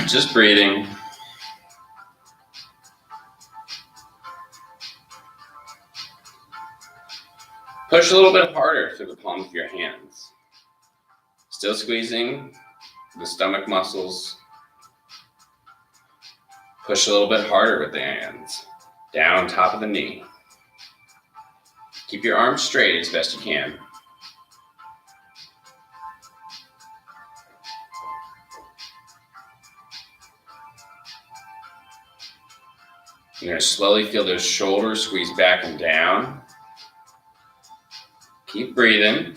Just breathing. Push a little bit harder through the palms of your hands. Still squeezing the stomach muscles. Push a little bit harder with the hands. Down on top of the knee. Keep your arms straight as best you can. You're going to slowly feel those shoulders squeeze back and down. Keep breathing.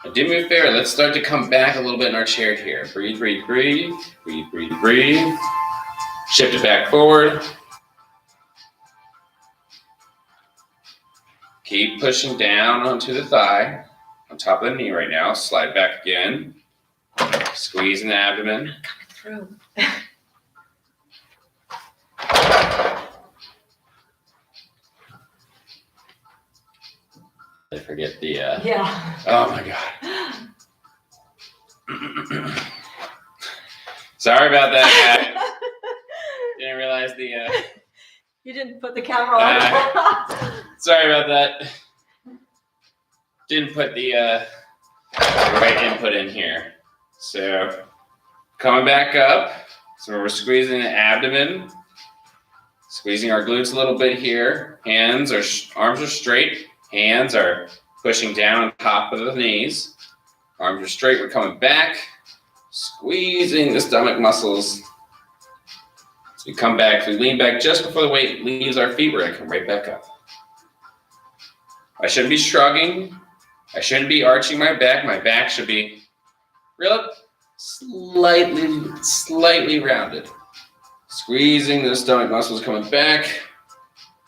Now do me a favor, let's start to come back a little bit in our chair here. Breathe, breathe, breathe. Breathe, breathe, breathe. Shift it back forward. Keep pushing down onto the thigh, on top of the knee right now. Slide back again. Squeeze in the abdomen. Coming through. I forget the, Yeah. Oh my God. Sorry about that, guys. Didn't realize the, You didn't put the camera on. Sorry about that. Didn't put the right input in here. So, coming back up. So we're squeezing the abdomen. Squeezing our glutes a little bit here. Arms are straight. Hands are pushing down on top of the knees. Arms are straight, we're coming back. Squeezing the stomach muscles. So we come back, we lean back just before the weight leaves our feet, we're gonna come right back up. I shouldn't be shrugging. I shouldn't be arching my back. My back should be real slightly rounded. Squeezing the stomach muscles, coming back.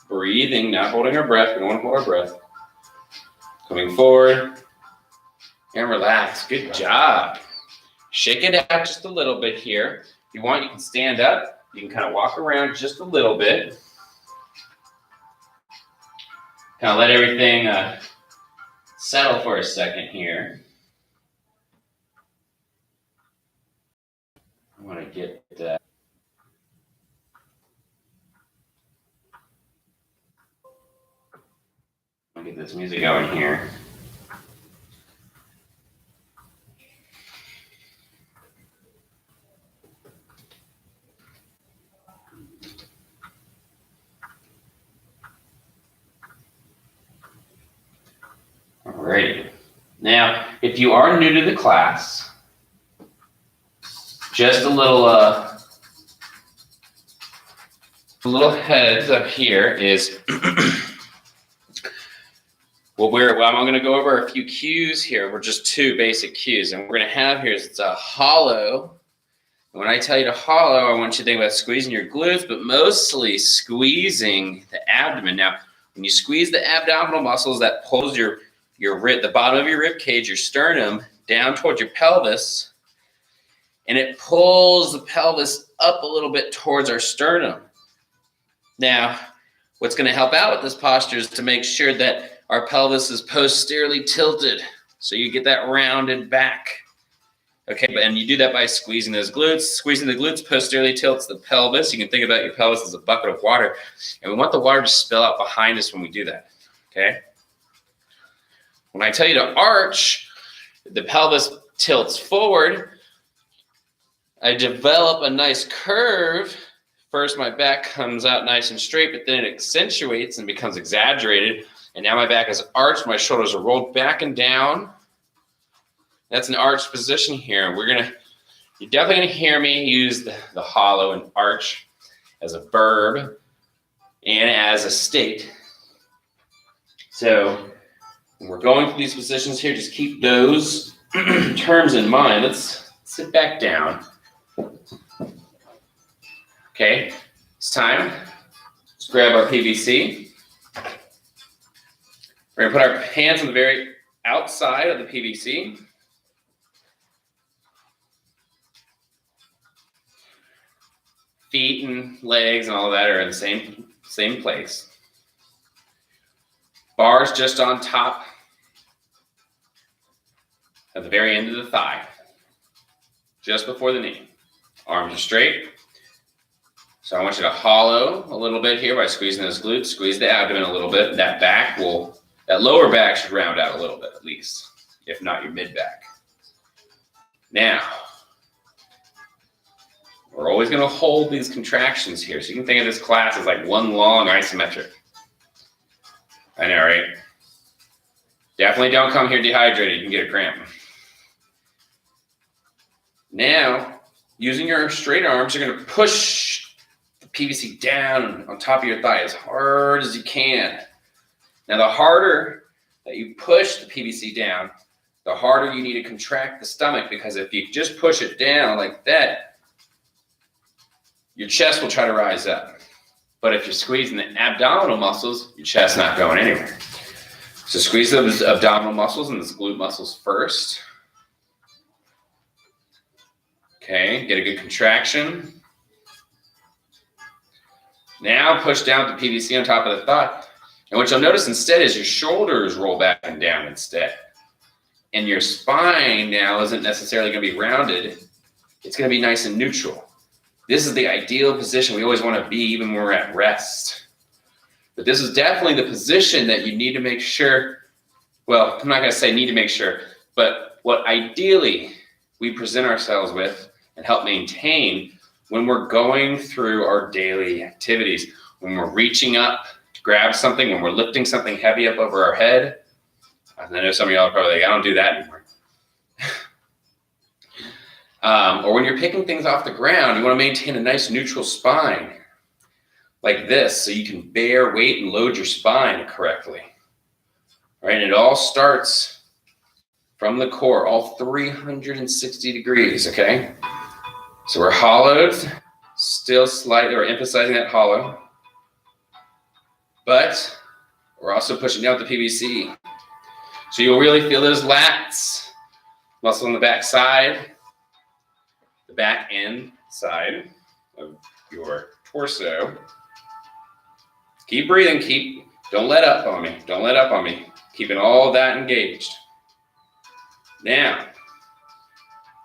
Breathing, not holding our breath. We don't want to hold our breath. Coming forward and relax. Good job. Shake it out just a little bit here. If you want, you can stand up. You can kind of walk around just a little bit. Kind of let everything settle for a second here. I want to get get this music going here. All right. Now, if you are new to the class, just a little heads up here is I'm going to go over a few cues here. We're just two basic cues. And what we're going to have here is it's a hollow. And when I tell you to hollow, I want you to think about squeezing your glutes, but mostly squeezing the abdomen. Now, when you squeeze the abdominal muscles, that pulls the bottom of your rib cage, your sternum, down towards your pelvis, and it pulls the pelvis up a little bit towards our sternum. Now, what's going to help out with this posture is to make sure that our pelvis is posteriorly tilted, so you get that rounded back. Okay, and you do that by squeezing those glutes. Squeezing the glutes posteriorly tilts the pelvis. You can think about your pelvis as a bucket of water, and we want the water to spill out behind us when we do that, okay? When I tell you to arch, the pelvis tilts forward. I develop a nice curve. First, my back comes out nice and straight, but then it accentuates and becomes exaggerated. And now my back is arched, my shoulders are rolled back and down. That's an arched position here. You're definitely gonna hear me use the hollow and arch as a verb and as a state. So when we're going through these positions here, just keep those terms in mind. Let's sit back down. Okay, it's time. Let's grab our PVC. We're gonna put our hands on the very outside of the PVC. Feet and legs and all of that are in the same place. Bars just on top at the very end of the thigh, just before the knee. Arms are straight. So I want you to hollow a little bit here by squeezing those glutes. Squeeze the abdomen a little bit. That lower back should round out a little bit at least, if not your mid back. Now, we're always going to hold these contractions here. So you can think of this class as like one long isometric. I know, right? Definitely don't come here dehydrated. You can get a cramp. Now, using your straight arms, you're going to push the PVC down on top of your thigh as hard as you can. Now, the harder that you push the PVC down, the harder you need to contract the stomach, because if you just push it down like that, your chest will try to rise up. But if you're squeezing the abdominal muscles, your chest's not going anywhere. So squeeze those abdominal muscles and those glute muscles first. Okay, get a good contraction. Now push down the PVC on top of the thigh. And what you'll notice instead is your shoulders roll back and down instead. And your spine now isn't necessarily going to be rounded. It's going to be nice and neutral. This is the ideal position we always want to be even when we're at rest. But this is definitely the position that you need to make sure, well, I'm not going to say need to make sure, but what ideally we present ourselves with and help maintain when we're going through our daily activities, when we're reaching up to grab something, when we're lifting something heavy up over our head. I know some of y'all are probably like, I don't do that anymore. Or when you're picking things off the ground, you want to maintain a nice neutral spine like this so you can bear weight and load your spine correctly. Right? And it all starts from the core, all 360 degrees, okay? So we're hollowed, still slightly, or emphasizing that hollow, but we're also pushing down the PVC. So you'll really feel those lats, muscle on the back side, the back end side of your torso. Keep breathing, don't let up on me, don't let up on me. Keeping all that engaged. Now,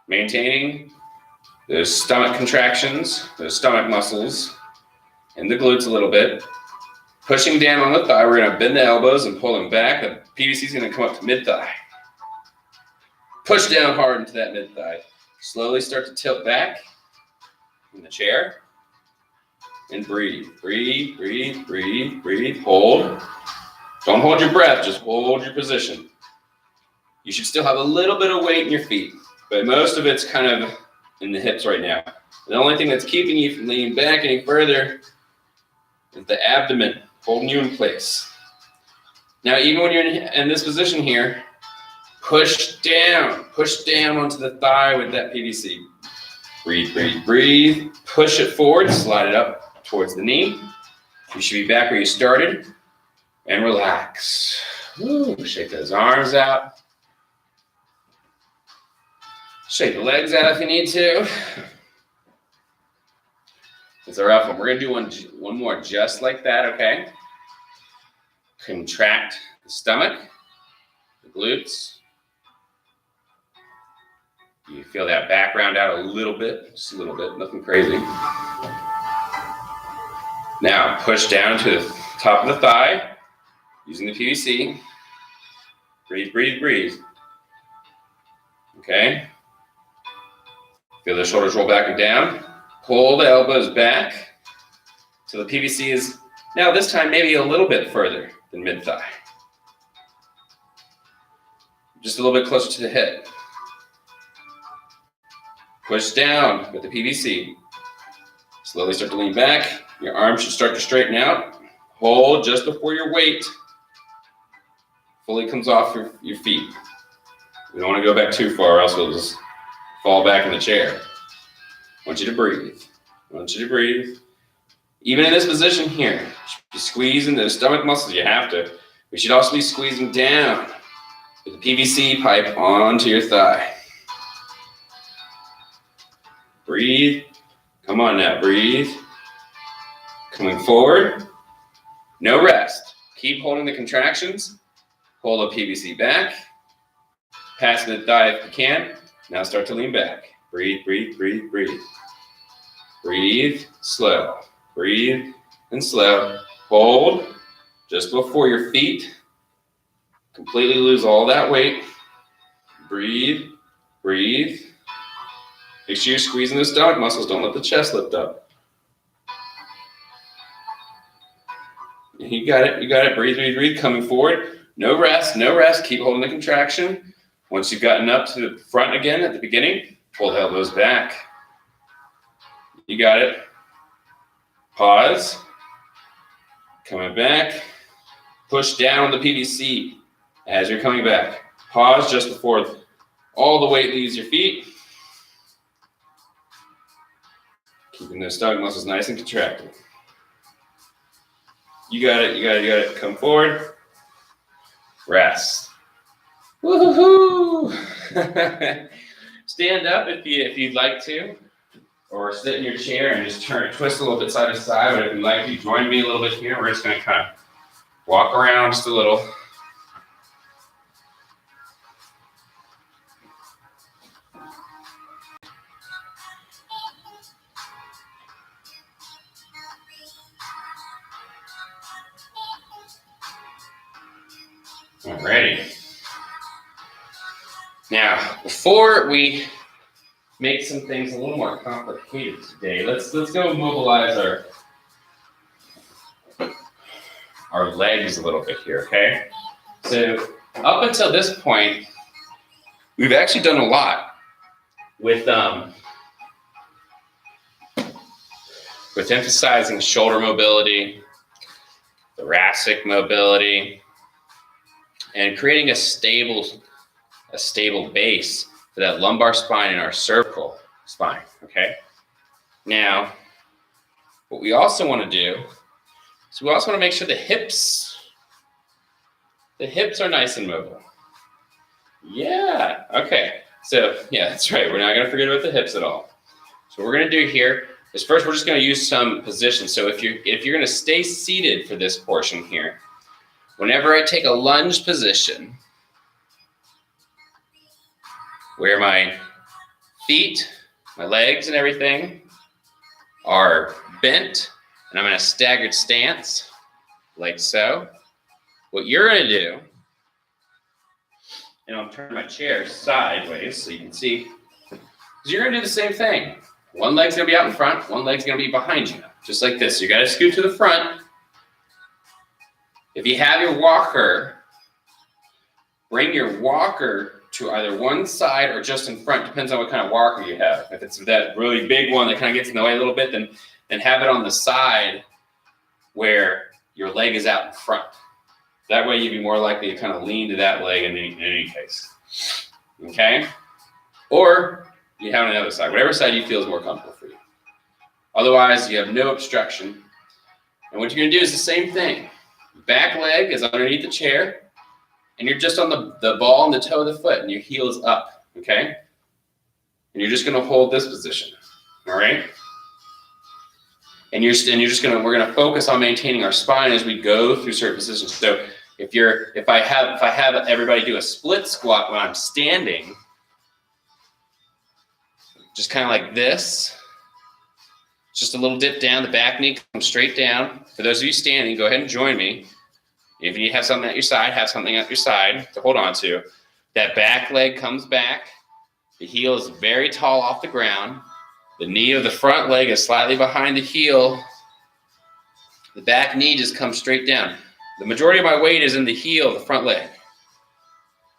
maintaining those stomach contractions, those stomach muscles, and the glutes a little bit. Pushing down on the thigh, we're going to bend the elbows and pull them back. The PVC is going to come up to mid-thigh. Push down hard into that mid-thigh. Slowly start to tilt back in the chair. And breathe, breathe, breathe, breathe, breathe. Hold. Don't hold your breath, just hold your position. You should still have a little bit of weight in your feet, but most of it's kind of in the hips right now. The only thing that's keeping you from leaning back any further is the abdomen holding you in place. Now, even when you're in this position here, push down onto the thigh with that PVC. Breathe, breathe, breathe. Push it forward, slide it up towards the knee. You should be back where you started, and relax. Woo, shake those arms out. Shake the legs out if you need to. It's a rough one. We're going to do one more just like that, okay? Contract the stomach, the glutes. You feel that back round out a little bit, just a little bit, nothing crazy. Now push down to the top of the thigh using the PVC. Breathe, breathe, breathe. Okay? Feel the shoulders roll back and down. Pull the elbows back so the PVC is now this time maybe a little bit further than mid-thigh. Just a little bit closer to the hip. Push down with the PVC. Slowly start to lean back. Your arms should start to straighten out. Hold just before your weight fully comes off your feet. We don't want to go back too far, or else we'll just fall back in the chair. I want you to breathe. I want you to breathe. Even in this position here, you should be squeezing those stomach muscles. You have to. We should also be squeezing down with the PVC pipe onto your thigh. Breathe. Come on now, breathe. Coming forward. No rest. Keep holding the contractions. Pull the PVC back. Pass the thigh if you can. Now start to lean back. Breathe, breathe, breathe, breathe. Breathe, slow. Breathe and slow. Hold just before your feet completely lose all that weight. Breathe, breathe. Make sure you're squeezing the stomach muscles. Don't let the chest lift up. You got it, you got it. Breathe, breathe, breathe. Coming forward. No rest, no rest. Keep holding the contraction. Once you've gotten up to the front again at the beginning, pull the elbows back. You got it. Pause. Coming back. Push down on the PVC as you're coming back. Pause just before all the weight leaves your feet. Keeping those stomach muscles nice and contracted. You got it, you got it, you got it. Come forward. Rest. Woo-hoo-hoo! Stand up if you'd like to, or sit in your chair and just twist a little bit side to side. But if you'd like to, join me a little bit here. We're just going to kind of walk around just a little. Alrighty. Now, before we make some things a little more complicated today, let's go mobilize our legs a little bit here, okay? So up until this point, we've actually done a lot with emphasizing shoulder mobility, thoracic mobility, and creating a stable base for that lumbar spine and our cervical spine, okay? Now, what we also want to do is we also want to make sure the hips are nice and mobile. Yeah, okay. So, yeah, that's right. We're not going to forget about the hips at all. So what we're going to do here is first we're just going to use some positions. So if you're going to stay seated for this portion here, whenever I take a lunge position, where my feet, my legs and everything are bent, and I'm in a staggered stance, like so. What you're gonna do, and I'll turn my chair sideways so you can see, is you're gonna do the same thing. One leg's gonna be out in front, one leg's gonna be behind you, just like this. You gotta scoot to the front. If you have your walker, bring your walker to either one side or just in front. Depends on what kind of walker you have. If it's that really big one that kind of gets in the way a little bit, then have it on the side where your leg is out in front. That way you'd be more likely to kind of lean to that leg in any case. Okay? Or you have it on the other side, whatever side you feel is more comfortable for you. Otherwise, you have no obstruction. And what you're going to do is the same thing. Back leg is underneath the chair, and you're just on the ball and the toe of the foot, and your heel is up, okay? And you're just going to hold this position, all right? And we're going to focus on maintaining our spine as we go through certain positions. So if I have everybody do a split squat when I'm standing, just kind of like this, just a little dip down, the back knee comes straight down. For those of you standing, go ahead and join me. If you have something at your side, have something at your side to hold on to. That back leg comes back. The heel is very tall off the ground. The knee of the front leg is slightly behind the heel. The back knee just comes straight down. The majority of my weight is in the heel of the front leg.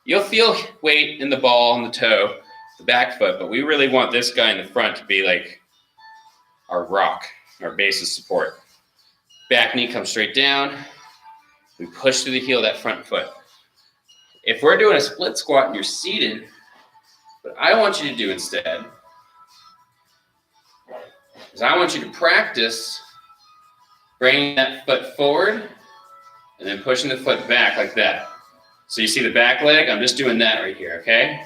You'll feel weight in the ball and the toe, the back foot, but we really want this guy in the front to be like our rock, our base of support. Back knee comes straight down. We push through the heel of that front foot. If we're doing a split squat and you're seated, what I want you to do instead is I want you to practice bringing that foot forward and then pushing the foot back like that. So you see the back leg? I'm just doing that right here, okay?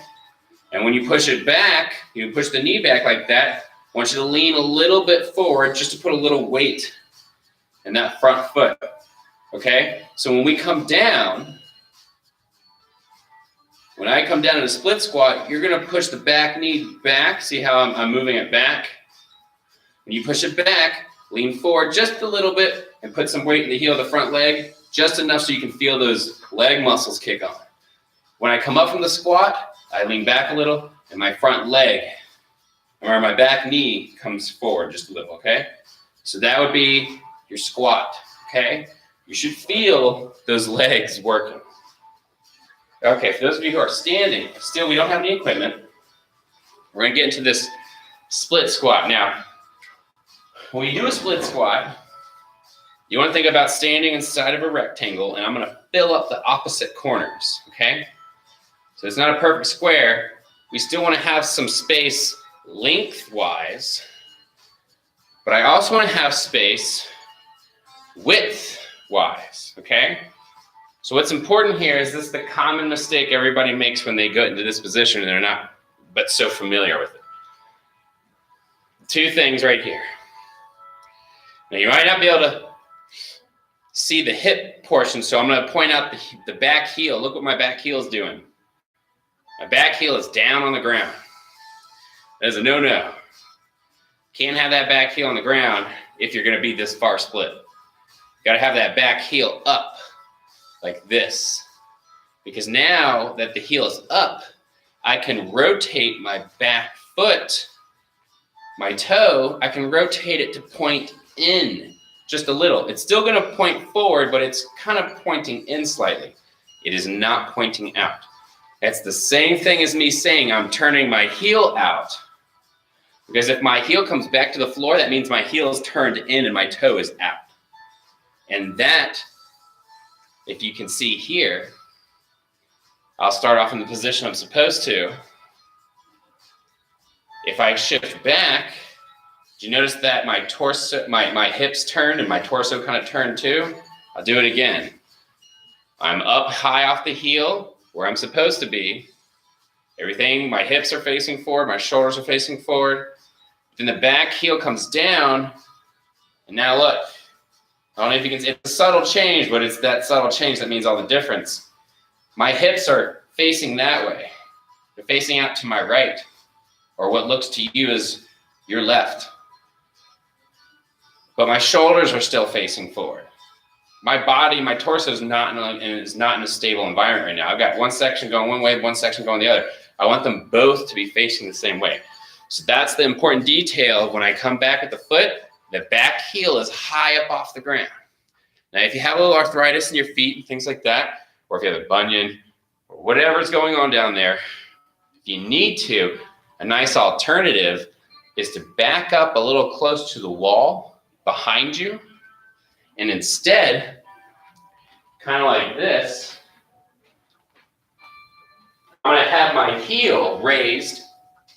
And when you push it back, you push the knee back like that, I want you to lean a little bit forward just to put a little weight in that front foot, okay? So when we come down, when I come down in a split squat, you're gonna push the back knee back. See how I'm moving it back? When you push it back, lean forward just a little bit and put some weight in the heel of the front leg, just enough so you can feel those leg muscles kick on. When I come up from the squat, I lean back a little and my front leg, or my back knee comes forward just a little, okay? So that would be your squat, okay? You should feel those legs working. Okay, for those of you who are standing, still we don't have any equipment. We're gonna get into this split squat. Now, when you do a split squat, you wanna think about standing inside of a rectangle, and I'm gonna fill up the opposite corners, okay? So it's not a perfect square. We still wanna have some space lengthwise, but I also wanna have space width-wise, okay? So what's important here is this is the common mistake everybody makes when they go into this position and they're not but so familiar with it. Two things right here. Now you might not be able to see the hip portion, so I'm going to point out the back heel. Look what my back heel is doing. My back heel is down on the ground. That is a no-no. Can't have that back heel on the ground if you're going to be this far split. You got to have that back heel up like this. Because now that the heel is up, I can rotate my back foot, my toe, I can rotate it to point in just a little. It's still going to point forward, but it's kind of pointing in slightly. It is not pointing out. That's the same thing as me saying I'm turning my heel out. Because if my heel comes back to the floor, that means my heel is turned in and my toe is out. And that, if you can see here, I'll start off in the position I'm supposed to. If I shift back, do you notice that my torso, my hips turned and my torso kind of turned too? I'll do it again. I'm up high off the heel where I'm supposed to be. Everything, my hips are facing forward, my shoulders are facing forward. Then the back heel comes down, and now look. I don't know if you can see, it's a subtle change, but it's that subtle change that means all the difference. My hips are facing that way. They're facing out to my right, or what looks to you as your left. But my shoulders are still facing forward. My body, my torso is not in a stable environment right now. I've got one section going one way, one section going the other. I want them both to be facing the same way. So that's the important detail. When I come back at the foot, the back heel is high up off the ground. Now, if you have a little arthritis in your feet and things like that, or if you have a bunion, or whatever's going on down there, if you need to, a nice alternative is to back up a little close to the wall behind you, and instead, kind of like this, I'm going to have my heel raised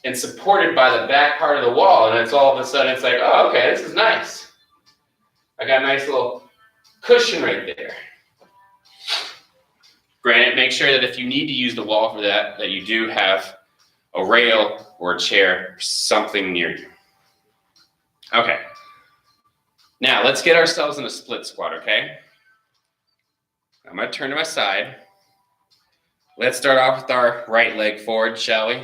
and supported by the back part of the wall, and it's all of a sudden, it's like, oh, okay, this is nice. I got a nice little cushion right there. Granted, make sure that if you need to use the wall for that, that you do have a rail or a chair, or something near you. Okay. Now, let's get ourselves in a split squat, okay? I'm going to turn to my side. Let's start off with our right leg forward, shall we?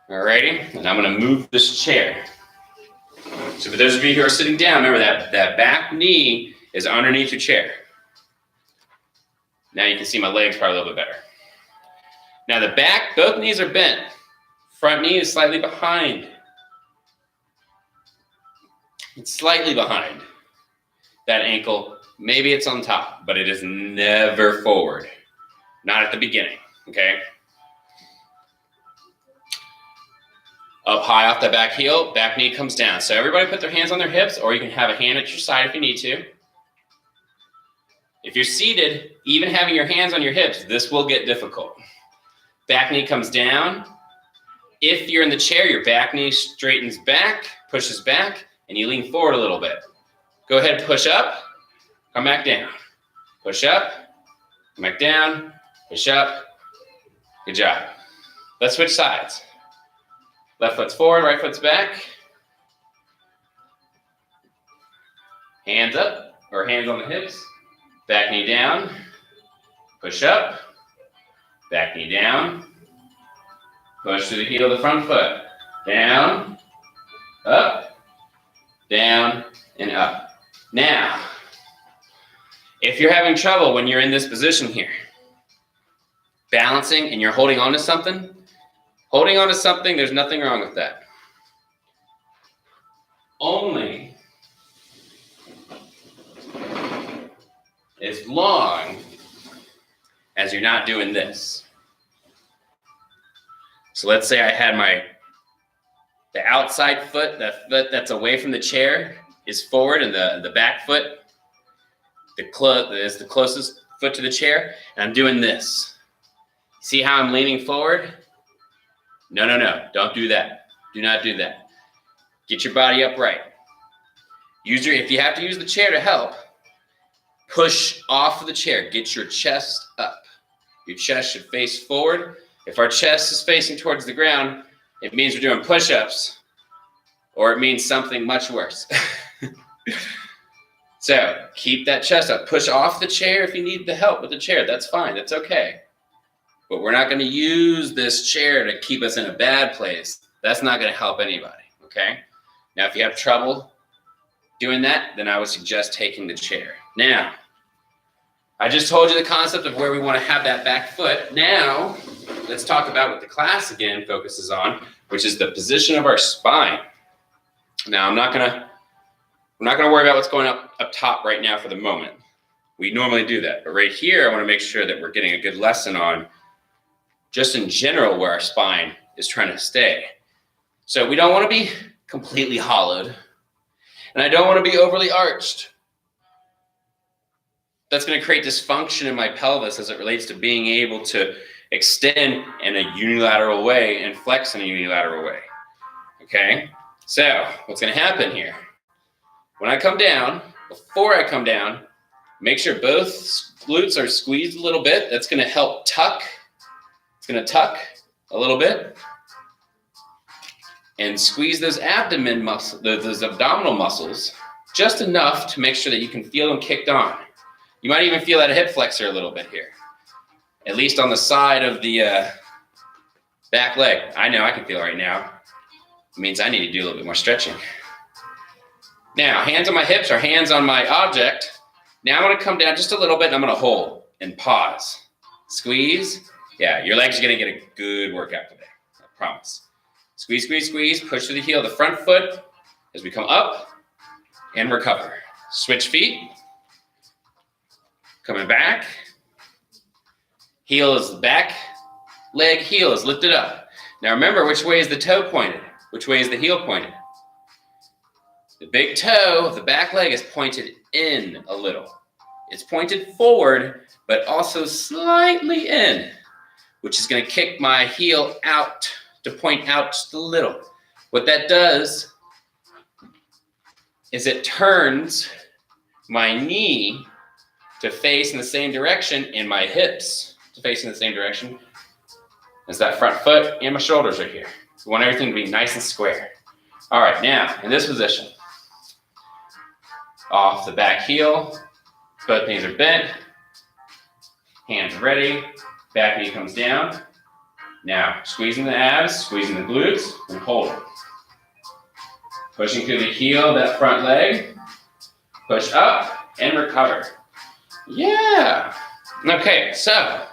Alrighty, and I'm going to move this chair. So for those of you who are sitting down, remember that back knee is underneath your chair. Now you can see my legs probably a little bit better. Now the back, both knees are bent. Front knee is slightly behind. It's slightly behind that ankle. Maybe it's on top, but it is never forward. Not at the beginning, okay? Up high off the back heel, back knee comes down. So everybody put their hands on their hips, or you can have a hand at your side if you need to. If you're seated, even having your hands on your hips, this will get difficult. Back knee comes down. If you're in the chair, your back knee straightens back, pushes back, and you lean forward a little bit. Go ahead and push up, come back down. Push up, come back down, push up. Good job. Let's switch sides. Left foot's forward, right foot's back. Hands up, or hands on the hips. Back knee down. Push up. Back knee down. Push to the heel of the front foot. Down. Up. down, and up. Now, if you're having trouble when you're in this position here, balancing and you're holding on to something, there's nothing wrong with that. Only as long as you're not doing this. So let's say I had the outside foot, the foot that's away from the chair is forward, and the back foot is the closest foot to the chair, and I'm doing this. See how I'm leaning forward? No, don't do that. Do not do that. Get your body upright. If you have to use the chair to help, push off of the chair. Get your chest up. Your chest should face forward. If our chest is facing towards the ground, it means we're doing push-ups, or it means something much worse. So keep that chest up. Push off the chair if you need the help with the chair. That's fine. That's okay. But we're not going to use this chair to keep us in a bad place. That's not going to help anybody, okay? Now, if you have trouble doing that, then I would suggest taking the chair. Now, I just told you the concept of where we want to have that back foot. Now, let's talk about what the class again focuses on, which is the position of our spine. Now, we're not gonna worry about what's going up top right now for the moment. We normally do that, but right here, I want to make sure that we're getting a good lesson on just in general where our spine is trying to stay. So we don't want to be completely hollowed, and I don't want to be overly arched. That's going to create dysfunction in my pelvis as it relates to being able to extend in a unilateral way and flex in a unilateral way. Okay? So, what's going to happen here? When I come down, before I come down, make sure both glutes are squeezed a little bit. That's going to help tuck. It's going to tuck a little bit. And squeeze those abdomen muscles, those abdominal muscles, just enough to make sure that you can feel them kicked on. You might even feel that hip flexor a little bit here, at least on the side of the back leg. I know I can feel it right now. It means I need to do a little bit more stretching. Now, hands on my hips or hands on my object. Now I'm going to come down just a little bit, and I'm going to hold and pause. Squeeze. Yeah, your legs are going to get a good workout today. I promise. Squeeze, squeeze, squeeze. Push through the heel of the front foot as we come up and recover. Switch feet. Coming back. Heel is back. Leg, heel is lifted up. Now remember, which way is the toe pointed? Which way is the heel pointed? The big toe of the back leg is pointed in a little. It's pointed forward, but also slightly in, which is going to kick my heel out to point out just a little. What that does is it turns my knee to face in the same direction and my hips to face in the same direction as that front foot, and my shoulders are here. We want everything to be nice and square. All right, now in this position, off the back heel, both knees are bent, hands ready, back knee comes down. Now, squeezing the abs, squeezing the glutes, and hold it. Pushing through the heel of that front leg, push up and recover. Yeah. Okay, so,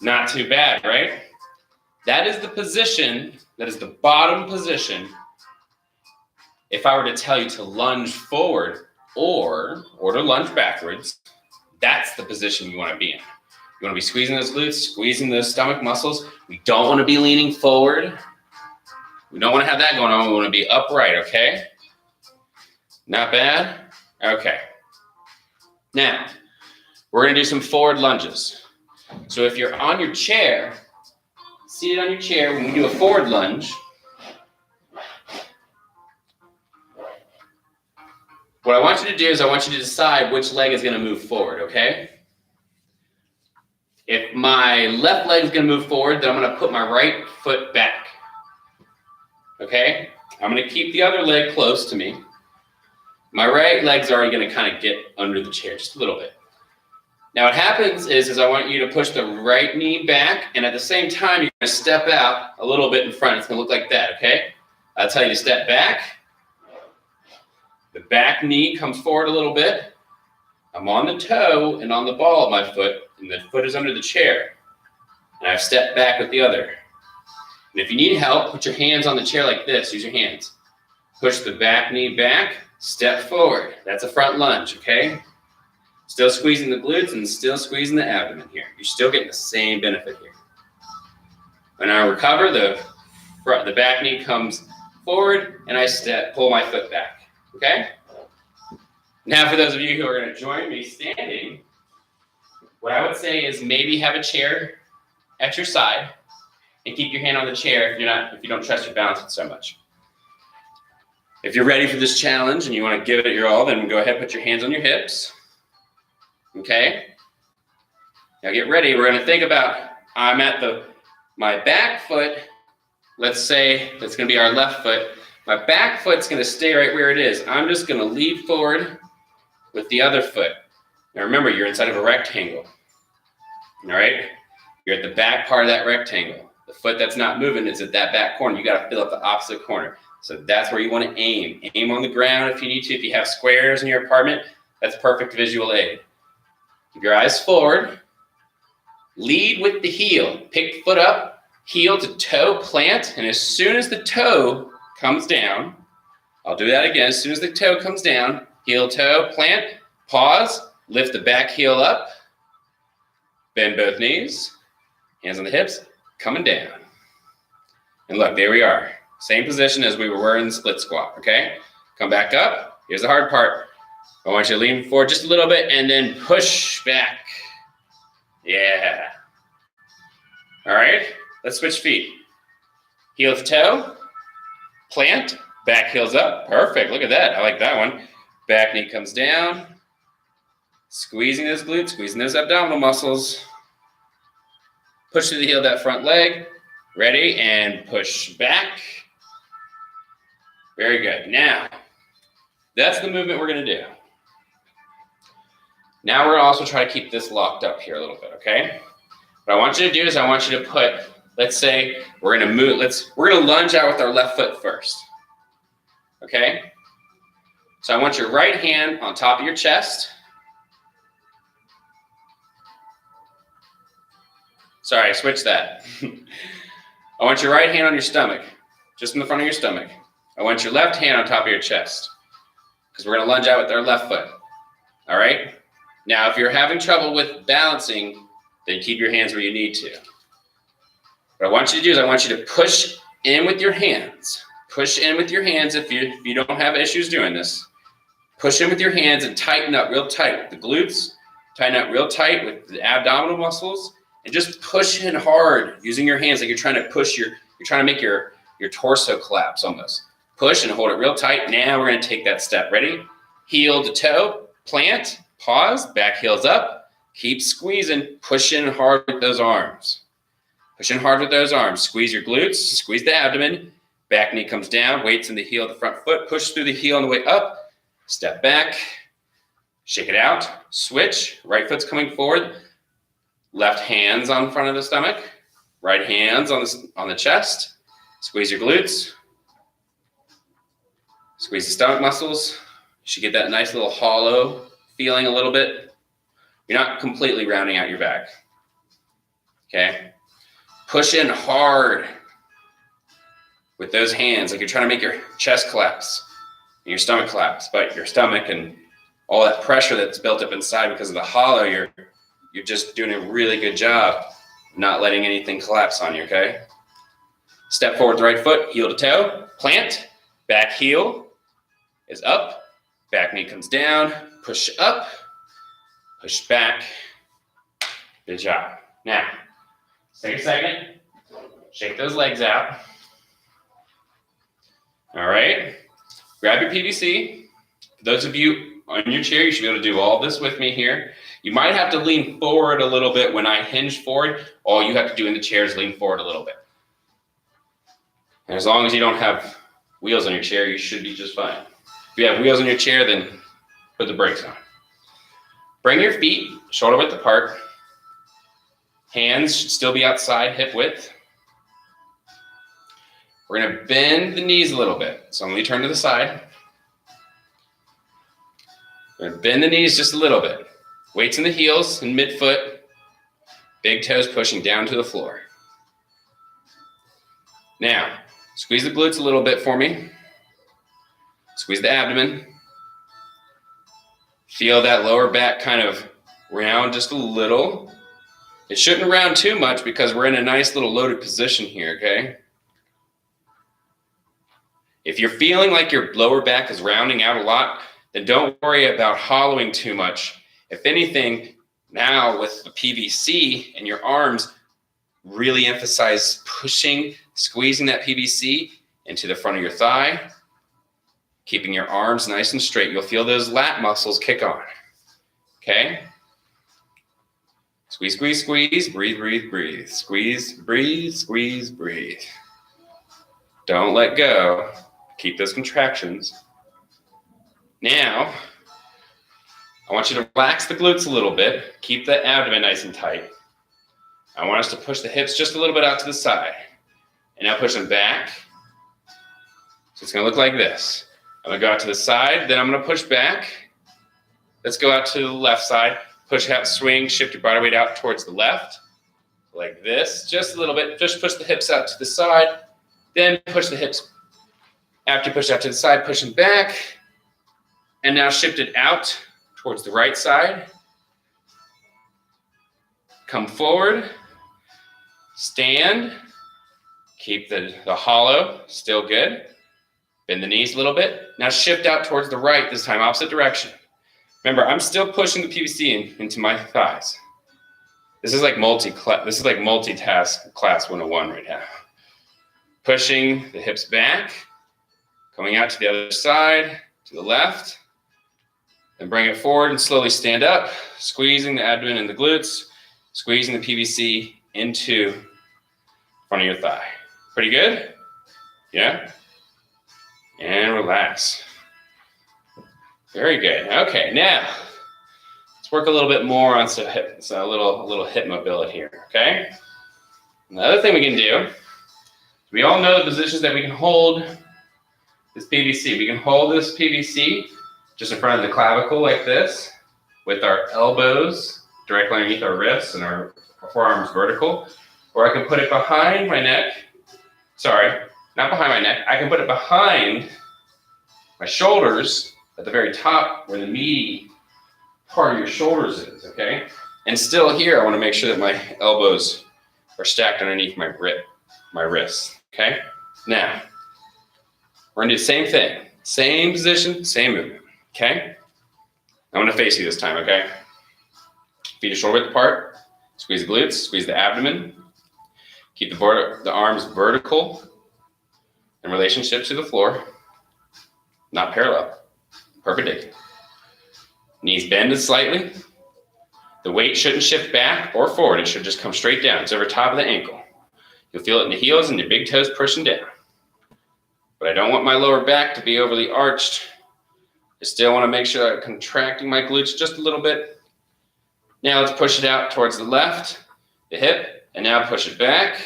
not too bad, right? That is the position, that is the bottom position. If I were to tell you to lunge forward or to lunge backwards, that's the position you want to be in. You want to be squeezing those glutes, squeezing those stomach muscles. We don't want to be leaning forward. We don't want to have that going on. We want to be upright, okay? Not bad? Okay. Now, we're going to do some forward lunges. So if you're on your chair, seated on your chair, when we do a forward lunge, what I want you to do is I want you to decide which leg is going to move forward, okay? If my left leg is going to move forward, then I'm going to put my right foot back, okay? I'm going to keep the other leg close to me. My right leg's already going to kind of get under the chair just a little bit. Now what happens is I want you to push the right knee back, and at the same time, you're going to step out a little bit in front. It's going to look like that, okay? I'll tell you to step back, The back knee comes forward a little bit. I'm on the toe and on the ball of my foot, and the foot is under the chair. And I've stepped back with the other. And if you need help, put your hands on the chair like this. Use your hands. Push the back knee back, step forward. That's a front lunge, okay? Still squeezing the glutes and still squeezing the abdomen here. You're still getting the same benefit here. When I recover, the back knee comes forward and I pull my foot back, okay? Now for those of you who are gonna join me standing, what I would say is maybe have a chair at your side and keep your hand on the chair if you don't trust your balance so much. If you're ready for this challenge and you wanna give it your all, then go ahead and put your hands on your hips. Okay, now get ready. We're gonna think about, I'm at my back foot, let's say that's gonna be our left foot. My back foot's gonna stay right where it is. I'm just gonna lead forward with the other foot. Now remember, you're inside of a rectangle, all right? You're at the back part of that rectangle. The foot that's not moving is at that back corner. You gotta fill up the opposite corner. So that's where you wanna aim. Aim on the ground if you need to. If you have squares in your apartment, that's perfect visual aid. Keep your eyes forward. Lead with the heel. Pick foot up, heel to toe, plant, and as soon as the toe comes down, I'll do that again. As soon as the toe comes down, heel, toe, plant, pause, lift the back heel up, bend both knees, hands on the hips, coming down. And look, there we are. Same position as we were in the split squat, okay? Come back up. Here's the hard part. I want you to lean forward just a little bit and then push back. Yeah. All right, let's switch feet. Heel to toe, plant, back heels up. Perfect, look at that, I like that one. Back knee comes down, squeezing those glutes, squeezing those abdominal muscles. Push through the heel of that front leg. Ready, and push back. Very good. Now, that's the movement we're gonna do. Now we're also trying to keep this locked up here a little bit, okay? What I want you to do is I want you to put, let's say we're gonna lunge out with our left foot first, okay? So I want your right hand on top of your chest. Sorry, I switched that. I want your right hand on your stomach, just in the front of your stomach. I want your left hand on top of your chest, because we're gonna lunge out with our left foot, all right? Now, if you're having trouble with balancing, then keep your hands where you need to. What I want you to do is I want you to push in with your hands. Push in with your hands if you don't have issues doing this. Push in with your hands and tighten up real tight with the glutes. Tighten up real tight with the abdominal muscles. And just push in hard using your hands like you're trying to push you're trying to make your torso collapse almost. Push and hold it real tight. Now we're gonna take that step. Ready? Heel to toe, plant. Pause, back heels up, keep squeezing, push in hard with those arms. Push in hard with those arms. Squeeze your glutes, squeeze the abdomen, back knee comes down, weights in the heel of the front foot, push through the heel on the way up, step back, shake it out, switch, right foot's coming forward, left hand's on front of the stomach, right hand's on the chest, squeeze your glutes, squeeze the stomach muscles, you should get that nice little hollow feeling a little bit. You're not completely rounding out your back, okay? Push in hard with those hands, like you're trying to make your chest collapse and your stomach collapse, but your stomach and all that pressure that's built up inside because of the hollow, you're just doing a really good job not letting anything collapse on you, okay? Step forward with the right foot, heel to toe, plant, back heel is up, back knee comes down, push up, push back. Good job. Now, take a second, shake those legs out. All right, grab your PVC. For those of you on your chair, you should be able to do all this with me here. You might have to lean forward a little bit when I hinge forward. All you have to do in the chair is lean forward a little bit. And as long as you don't have wheels on your chair, you should be just fine. If you have wheels on your chair, then put the brakes on. Bring your feet shoulder width apart. Hands should still be outside hip width. We're gonna bend the knees a little bit. So I'm gonna turn to the side. We're gonna bend the knees just a little bit. Weights in the heels and midfoot. Big toes pushing down to the floor. Now, squeeze the glutes a little bit for me. Squeeze the abdomen. Feel that lower back kind of round just a little. It shouldn't round too much because we're in a nice little loaded position here, okay? If you're feeling like your lower back is rounding out a lot, then don't worry about hollowing too much. If anything, now with the PVC and your arms, really emphasize pushing, squeezing that PVC into the front of your thigh, keeping your arms nice and straight. You'll feel those lat muscles kick on, okay? Squeeze, squeeze, squeeze, breathe, breathe, breathe. Squeeze, breathe, squeeze, breathe. Don't let go. Keep those contractions. Now, I want you to relax the glutes a little bit. Keep the abdomen nice and tight. I want us to push the hips just a little bit out to the side. And now push them back. So it's going to look like this. I'm going to go out to the side, then I'm going to push back. Let's go out to the left side. Push out, swing, shift your body weight out towards the left. Like this, just a little bit. Just push the hips out to the side. Then push the hips. After you push out to the side, push them back. And now shift it out towards the right side. Come forward. Stand. Keep the hollow, still good. Bend the knees a little bit. Now shift out towards the right, this time opposite direction. Remember, I'm still pushing the PVC into my thighs. This is like multitask class 101 right now. Pushing the hips back, coming out to the other side, to the left. Then bring it forward and slowly stand up, squeezing the abdomen and the glutes, squeezing the PVC into front of your thigh. Pretty good? Yeah? And relax. Very good. Okay, now let's work a little bit more on some hip, so a little hip mobility here, okay? Another thing we can do, we all know the positions that we can hold this PVC. We can hold this PVC just in front of the clavicle like this, with our elbows directly underneath our wrists and our forearms vertical. Or I can put it behind my neck. Sorry, not behind my neck. I can put it behind my shoulders at the very top where the meaty part of your shoulders is, okay? And still here, I want to make sure that my elbows are stacked underneath my wrists, okay? Now, we're going to do the same thing. Same position, same movement, okay? I'm going to face you this time, okay? Feet are shoulder width apart. Squeeze the glutes, squeeze the abdomen. Keep the arms vertical in relationship to the floor, not parallel, perpendicular. Knees bend slightly. The weight shouldn't shift back or forward. It should just come straight down. It's over top of the ankle. You'll feel it in the heels and your big toes pushing down. But I don't want my lower back to be overly arched. I still want to make sure I'm contracting my glutes just a little bit. Now let's push it out towards the left, the hip. And now push it back.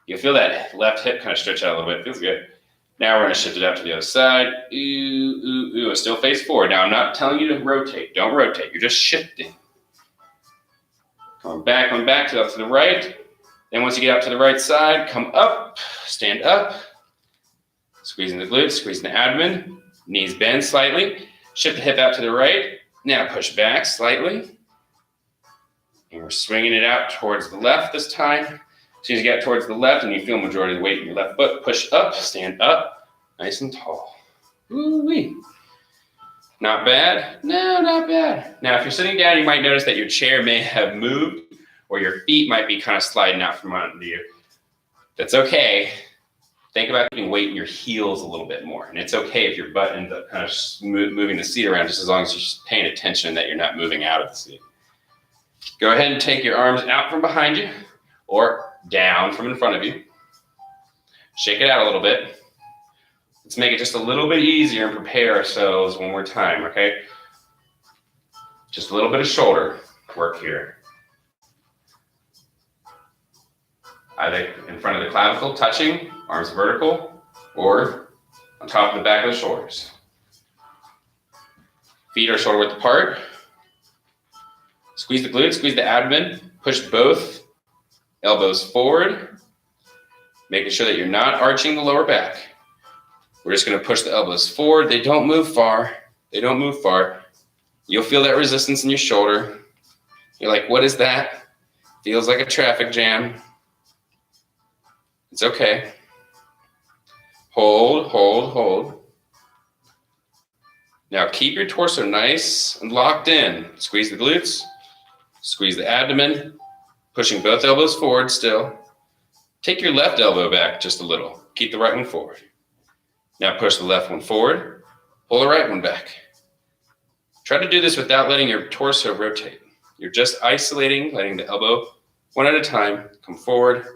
You'll feel that left hip kind of stretch out a little bit. Feels good. Now we're going to shift it out to the other side. Ooh, ooh, ooh. Still face forward. Now I'm not telling you to rotate. Don't rotate. You're just shifting. Coming back to the right. Then once you get out to the right side, come up, stand up. Squeezing the glutes, squeezing the abdomen. Knees bend slightly. Shift the hip out to the right. Now push back slightly. And we're swinging it out towards the left this time. As soon as you get towards the left and you feel majority of the weight in your left foot, push up, stand up, nice and tall. Woo-wee. Not bad? No, not bad. Now, if you're sitting down, you might notice that your chair may have moved or your feet might be kind of sliding out from under you. That's okay. Think about putting weight in your heels a little bit more. And it's okay if your butt ends up kind of moving the seat around, just as long as you're just paying attention that you're not moving out of the seat. Go ahead and take your arms out from behind you or down from in front of you. Shake it out a little bit. Let's make it just a little bit easier and prepare ourselves one more time, okay? Just a little bit of shoulder work here. Either in front of the clavicle, touching, arms vertical, or on top of the back of the shoulders. Feet are shoulder width apart. Squeeze the glutes, squeeze the abdomen. Push both elbows forward, making sure that you're not arching the lower back. We're just going to push the elbows forward. They don't move far. They don't move far. You'll feel that resistance in your shoulder. You're like, what is that? Feels like a traffic jam. It's okay. Hold, hold, hold. Now keep your torso nice and locked in. Squeeze the glutes, squeeze the abdomen, pushing both elbows forward still. Take your left elbow back just a little. Keep the right one forward. Now push the left one forward, pull the right one back. Try to do this without letting your torso rotate. You're just isolating, letting the elbow one at a time come forward,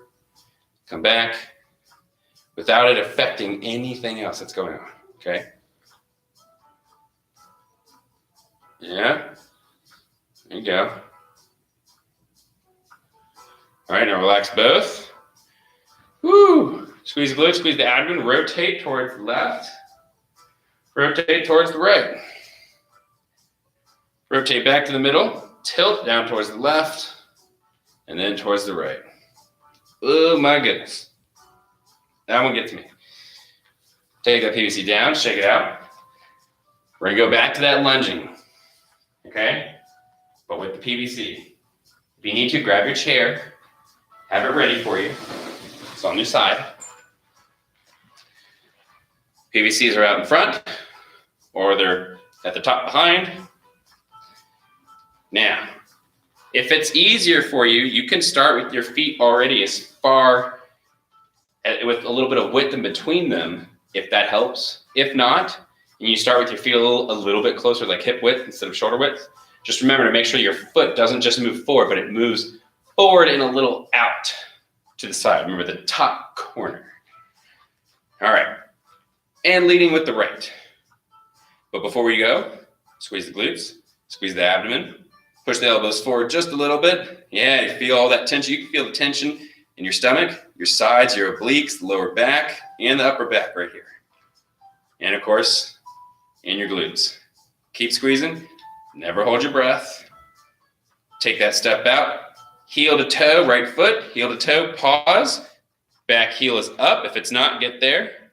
come back, without it affecting anything else that's going on, okay? Yeah, there you go. All right, now relax both. Woo! Squeeze the glutes, squeeze the abdomen, rotate towards the left, rotate towards the right. Rotate back to the middle, tilt down towards the left, and then towards the right. Oh my goodness. That one gets me. Take that PVC down, shake it out. We're gonna go back to that lunging, okay? But with the PVC. If you need to, grab your chair, have it ready for you. It's on your side. PVCs are out in front, or they're at the top behind. Now, if it's easier for you, you can start with your feet already as far, with a little bit of width in between them, if that helps. If not, and you start with your feet a little bit closer, like hip width instead of shoulder width, just remember to make sure your foot doesn't just move forward, but it moves forward and a little out to the side. Remember the top corner. All right, and leading with the right. But before we go, squeeze the glutes, squeeze the abdomen, push the elbows forward just a little bit. Yeah, you feel all that tension. You can feel the tension in your stomach, your sides, your obliques, the lower back, and the upper back right here. And of course, in your glutes. Keep squeezing. Never hold your breath. Take that step out. Heel to toe, right foot, heel to toe, pause. Back heel is up. If it's not, get there.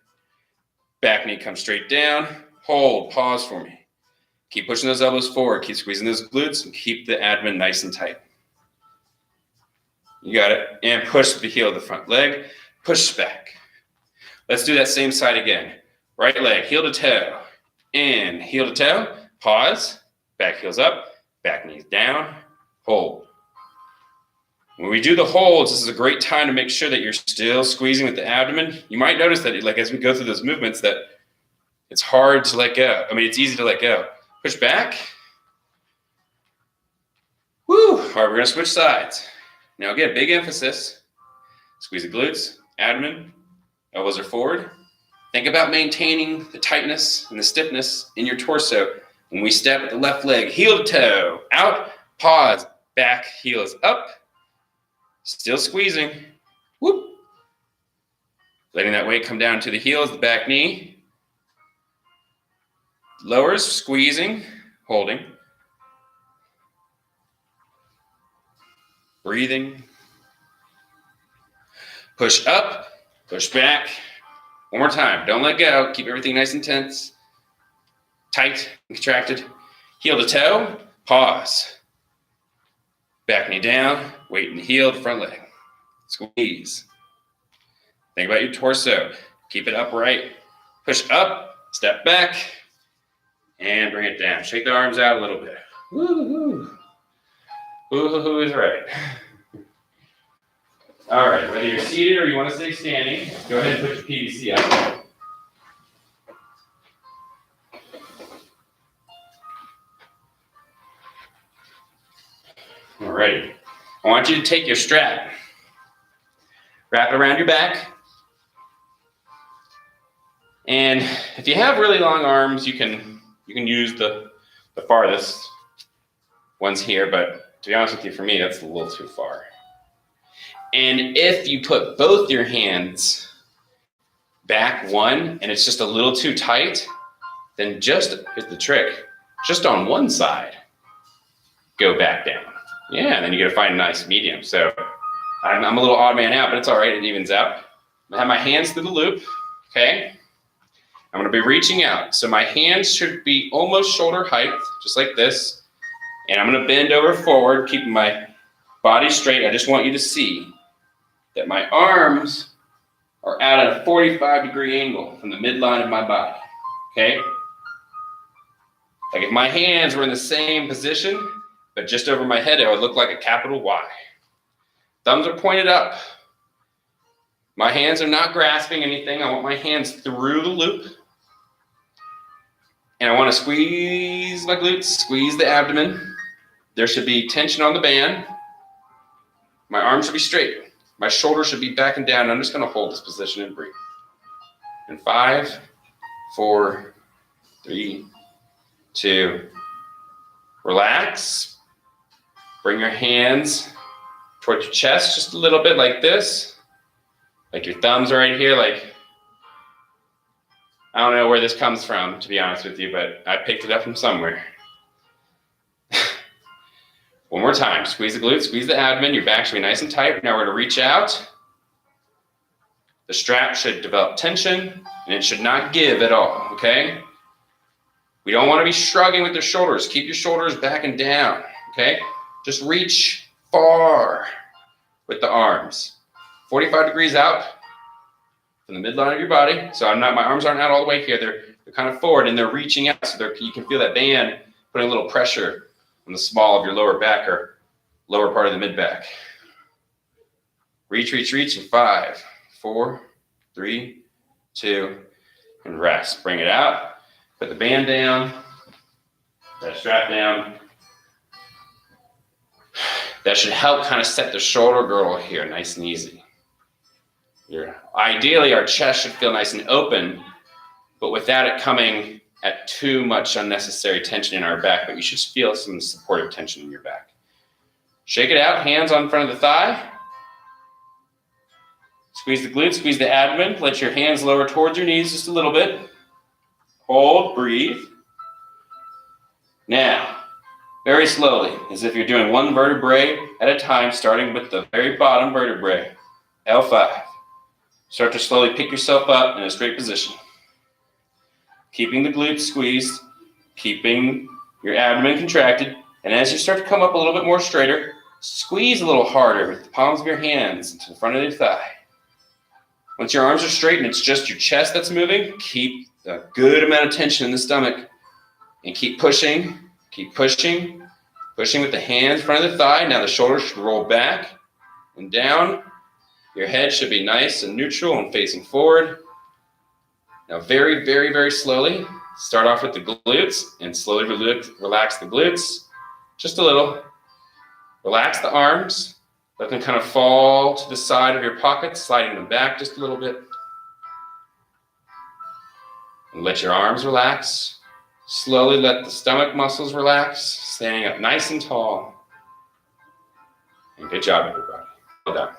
Back knee comes straight down. Hold, pause for me. Keep pushing those elbows forward. Keep squeezing those glutes and keep the abdomen nice and tight. You got it. And push the heel of the front leg. Push back. Let's do that same side again. Right leg, heel to toe. In, heel to toe. Pause. Back heel's up. Back knee's down. Hold. When we do the holds, this is a great time to make sure that you're still squeezing with the abdomen. You might notice that, like, as we go through those movements, that it's hard to let go. I mean, it's easy to let go. Push back. Woo! All right, we're going to switch sides. Now, again, big emphasis. Squeeze the glutes, abdomen, elbows are forward. Think about maintaining the tightness and the stiffness in your torso. When we step with the left leg, heel to toe, out, pause, back, heel is up. Still squeezing. Whoop. Letting that weight come down to the heels, the back knee. Lowers, squeezing, holding. Breathing. Push up, push back. One more time. Don't let go. Keep everything nice and tense. Tight and contracted. Heel to toe, pause. Back knee down, weight in the heel, the front leg. Squeeze. Think about your torso. Keep it upright. Push up, step back, and bring it down. Shake the arms out a little bit. Woo-hoo. Woo-hoo is right. All right, whether you're seated or you want to stay standing, go ahead and put your PVC up. Alrighty. I want you to take your strap, wrap it around your back, and if you have really long arms, you can use the farthest ones here, but to be honest with you, for me, that's a little too far. And if you put both your hands back one, and it's just a little too tight, then here's the trick. just on one side, go back down. Yeah, and then you gotta find a nice medium. So I'm a little odd man out, but it's all right, it evens out. I have my hands through the loop, okay? I'm gonna be reaching out. So my hands should be almost shoulder height, just like this. And I'm gonna bend over forward, keeping my body straight. I just want you to see that my arms are out at a 45-degree angle from the midline of my body, okay? Like if my hands were in the same position, but just over my head, it would look like a capital Y. Thumbs are pointed up. My hands are not grasping anything. I want my hands through the loop. And I want to squeeze my glutes, squeeze the abdomen. There should be tension on the band. My arms should be straight. My shoulders should be back and down. I'm just going to hold this position and breathe. And 5, 4, 3, 2, relax. Bring your hands towards your chest just a little bit like this. Like your thumbs are right here. Like, I don't know where this comes from, to be honest with you, but I picked it up from somewhere. One more time, squeeze the glutes, squeeze the abdomen. Your back should be nice and tight. Now we're gonna reach out. The strap should develop tension and it should not give at all, okay? We don't wanna be shrugging with the shoulders. Keep your shoulders back and down, okay? Just reach far with the arms. 45 degrees out from the midline of your body. So my arms aren't out all the way here. They're kind of forward and they're reaching out. So you can feel that band putting a little pressure on the small of your lower back or lower part of the mid back. Reach, reach, reach in 5, 4, 3, 2, and rest. Bring it out. Put the band down. That strap down. That should help kind of set the shoulder girdle here, nice and easy. Ideally, our chest should feel nice and open, but without it coming at too much unnecessary tension in our back, but you should feel some supportive tension in your back. Shake it out, hands on front of the thigh. Squeeze the glutes, squeeze the abdomen. Let your hands lower towards your knees just a little bit. Hold, breathe. Now, very slowly, as if you're doing one vertebrae at a time, starting with the very bottom vertebrae, L5. Start to slowly pick yourself up in a straight position. Keeping the glutes squeezed, keeping your abdomen contracted, and as you start to come up a little bit more straighter, squeeze a little harder with the palms of your hands into the front of your thigh. Once your arms are straight and it's just your chest that's moving, keep a good amount of tension in the stomach and keep pushing with the hands in front of the thigh. Now the shoulders should roll back and down. Your head should be nice and neutral and facing forward. Now very, very, very slowly, start off with the glutes and slowly relax the glutes just a little. Relax the arms. Let them kind of fall to the side of your pockets, sliding them back just a little bit. And let your arms relax. Slowly let the stomach muscles relax, standing up nice and tall. And good job, everybody. Well done.